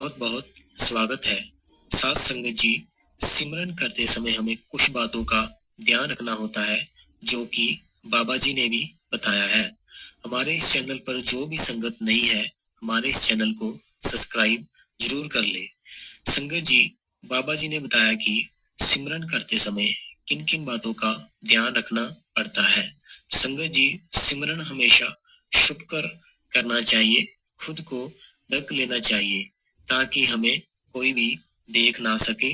बहुत बहुत स्वागत है। साथ संगत जी, सिमरन करते समय हमें कुछ बातों का ध्यान रखना होता है जो कि बाबा जी ने भी बताया है। हमारे इस चैनल पर जो भी संगत नहीं है, हमारे इस चैनल को सब्सक्राइब जरूर कर ले। संगत जी, बाबा जी ने बताया कि सिमरन करते समय किन किन बातों का ध्यान रखना पड़ता है। संगत जी, सिमरन हमेशा छुप कर करना चाहिए, खुद को ढक लेना चाहिए ताकि हमें कोई भी देख ना सके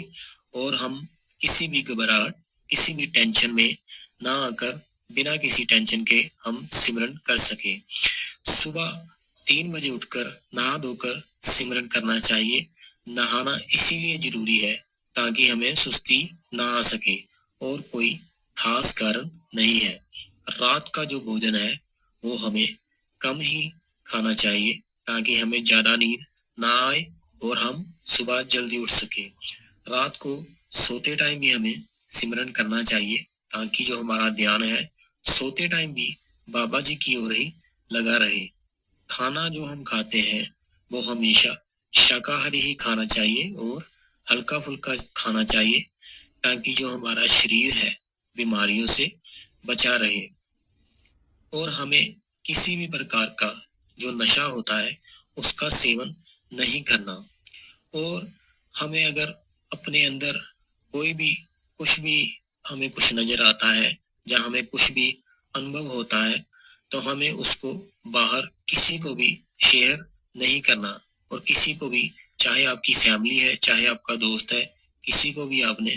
और हम किसी भी घबराहट, किसी भी टेंशन में ना आकर बिना किसी टेंशन के हम सिमरन कर सके। सुबह 3 बजे उठकर नहा धोकर सिमरन करना चाहिए। नहाना इसीलिए जरूरी है ताकि हमें सुस्ती ना आ सके और कोई खास कारण नहीं है। रात का जो भोजन है वो हमें कम ही खाना चाहिए ताकि हमें ज्यादा नींद ना आए और हम सुबह जल्दी उठ सके। रात को सोते टाइम भी हमें सिमरन करना चाहिए ताकि जो हमारा ध्यान है सोते टाइम भी बाबा जी की ओर ही लगा रहे। खाना जो हम खाते हैं वो हमेशा शाकाहारी ही खाना चाहिए और हल्का फुल्का खाना चाहिए ताकि जो हमारा शरीर है बीमारियों से बचा रहे और हमें किसी भी प्रकार का जो नशा होता है उसका सेवन नहीं करना। और हमें अगर अपने अंदर कोई भी कुछ भी हमें कुछ नजर आता है या हमें कुछ भी अनुभव होता है तो हमें उसको बाहर किसी को भी शेयर नहीं करना और किसी को भी, चाहे आपकी फैमिली है चाहे आपका दोस्त है, किसी को भी आपने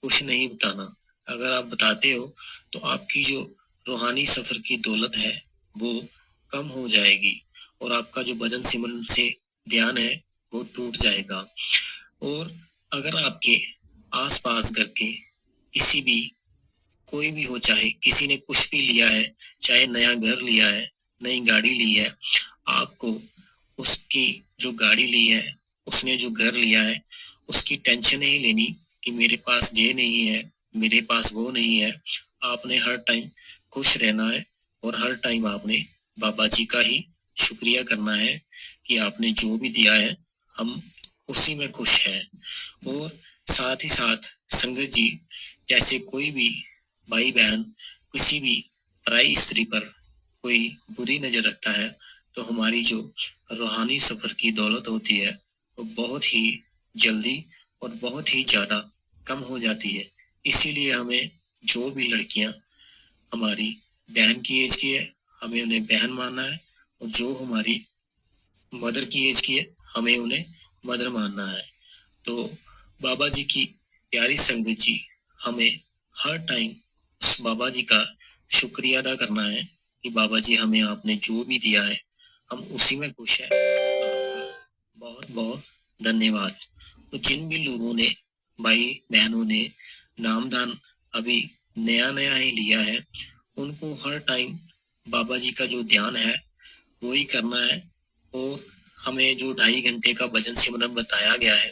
कुछ नहीं बताना। अगर आप बताते हो तो आपकी जो रूहानी सफर की दौलत है वो कम हो जाएगी और आपका जो भजन सिमरन से ध्यान है वो टूट जाएगा। और अगर आपके आसपास घर के किसी भी, कोई भी हो, चाहे किसी ने कुछ भी लिया है, चाहे नया घर लिया है, नई गाड़ी ली है, आपको उसकी जो गाड़ी ली है, उसने जो घर लिया है, उसकी टेंशन नहीं लेनी कि मेरे पास ये नहीं है, मेरे पास वो नहीं है। आपने हर टाइम खुश रहना है और हर टाइम आपने बाबा जी का ही शुक्रिया करना है कि आपने जो भी दिया है हम उसी में खुश हैं। और साथ ही साथ संगत जी, जैसे कोई भी भाई बहन किसी भी पराई स्त्री पर कोई बुरी नजर रखता है तो हमारी जो रूहानी सफर की दौलत होती है वो बहुत ही जल्दी और बहुत ही ज्यादा कम हो जाती है। इसीलिए हमें जो भी लड़कियां हमारी बहन की एज की है हमें उन्हें बहन मानना है और जो हमारी मदर की एज की है हमें उन्हें मदर मानना है। तो बाबा जी की प्यारी संगत जी, हमें हर टाइम उस बाबा जी का शुक्रिया अदा करना है कि बाबा जी हमें आपने जो भी दिया है हम उसी में खुश हैं। आपका बहुत बहुत धन्यवाद। तो जिन भी लोगों ने, भाई बहनों ने नामदान अभी नया नया ही लिया है उनको हर टाइम बाबा जी का जो ध्यान है वो ही करना है। और हमें जो 2.5 घंटे का भजन सिमरन बताया गया है,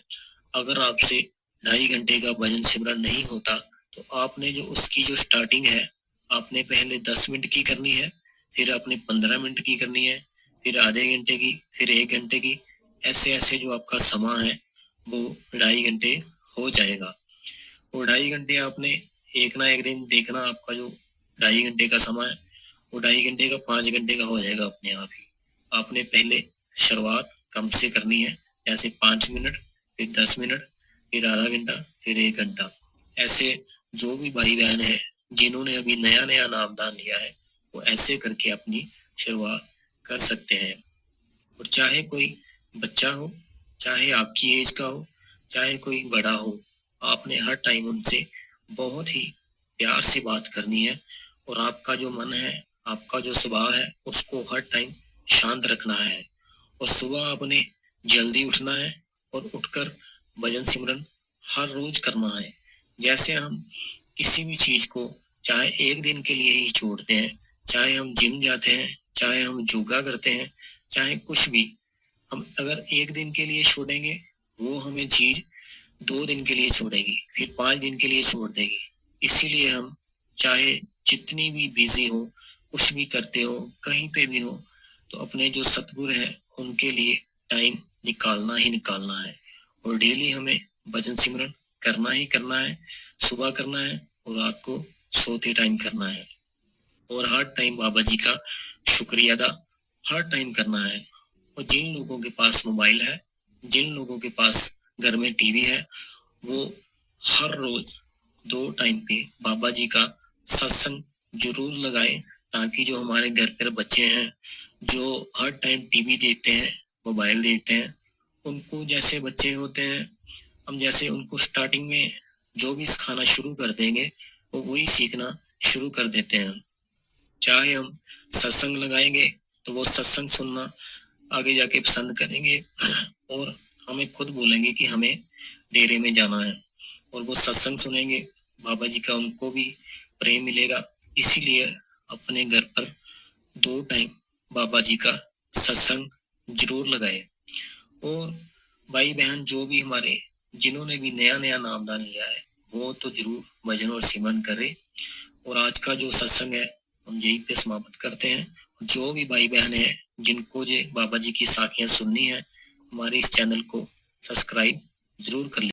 अगर आपसे 2.5 घंटे का भजन सिमरन नहीं होता तो आपने जो उसकी जो स्टार्टिंग है आपने पहले 10 मिनट की करनी है, फिर आपने 15 मिनट की करनी है, फिर आधे घंटे की, फिर 1 घंटे की। ऐसे ऐसे जो आपका समय है वो 2.5 घंटे हो जाएगा। और 2.5 घंटे आपने एक ना एक दिन देखना, आपका जो 2.5 घंटे का समय है वो 2.5 घंटे का 5 घंटे का हो जाएगा अपने आप ही। आपने पहले शुरुआत कम से करनी है, जैसे 5 मिनट, फिर 10 मिनट, फिर आधा घंटा, फिर 1 घंटा। ऐसे जो भी भाई बहन है जिन्होंने अभी नया नया नामदान लिया है वो ऐसे करके अपनी शुरुआत कर सकते हैं। और चाहे कोई बच्चा हो, चाहे आपकी एज का हो, चाहे कोई बड़ा हो, आपने हर टाइम उनसे बहुत ही प्यार से बात करनी है और आपका जो मन है, आपका जो स्वभाव है उसको हर टाइम शांत रखना है। और सुबह आपने जल्दी उठना है और उठकर भजन सिमरन हर रोज करना है। जैसे हम किसी भी चीज को चाहे एक दिन के लिए ही छोड़ते हैं, चाहे हम जिम जाते हैं, चाहे हम योगा करते हैं, चाहे कुछ भी, हम अगर एक दिन के लिए छोड़ेंगे वो हमें चीज 2 दिन के लिए छोड़ेगी, फिर 5 दिन के लिए छोड़ देगी। इसीलिए हम चाहे जितनी भी बिजी हो, कुछ भी करते हो, कहीं पे भी हो, तो अपने जो सतगुरु हैं उनके लिए टाइम निकालना ही निकालना है और डेली हमें भजन सिमरन करना ही करना है। सुबह करना है और रात को सोते टाइम करना है और हर टाइम बाबा जी का शुक्रिया अदा हर टाइम करना है। और जिन लोगों के पास मोबाइल है, जिन लोगों के पास घर में टीवी है, वो हर रोज 2 टाइम पे बाबा जी का सत्संग जरूर लगाएं, ताकि जो हमारे घर पर बच्चे हैं जो हर टाइम टीवी देखते हैं, मोबाइल देखते हैं, उनको जैसे बच्चे होते हैं, हम जैसे उनको स्टार्टिंग में जो भी सिखाना शुरू कर देंगे वो वही सीखना शुरू कर देते हैं। चाहे हम सत्संग लगाएंगे तो वो सत्संग सुनना आगे जाके पसंद करेंगे और हमें खुद बोलेंगे कि हमें डेरे में जाना है और वो सत्संग सुनेंगे, बाबा जी का उनको भी प्रेम मिलेगा। इसीलिए अपने घर पर 2 टाइम बाबा जी का सत्संग जरूर लगाए। और भाई बहन जो भी हमारे जिन्होंने भी नया नया नामदान लिया है वो तो जरूर भजन और सिमरन करे। और आज का जो सत्संग है हम यहीं पे समाप्त करते हैं। जो भी भाई बहन है जिनको जे बाबा जी की साखियां सुननी है, हमारे इस चैनल को सब्सक्राइब जरूर कर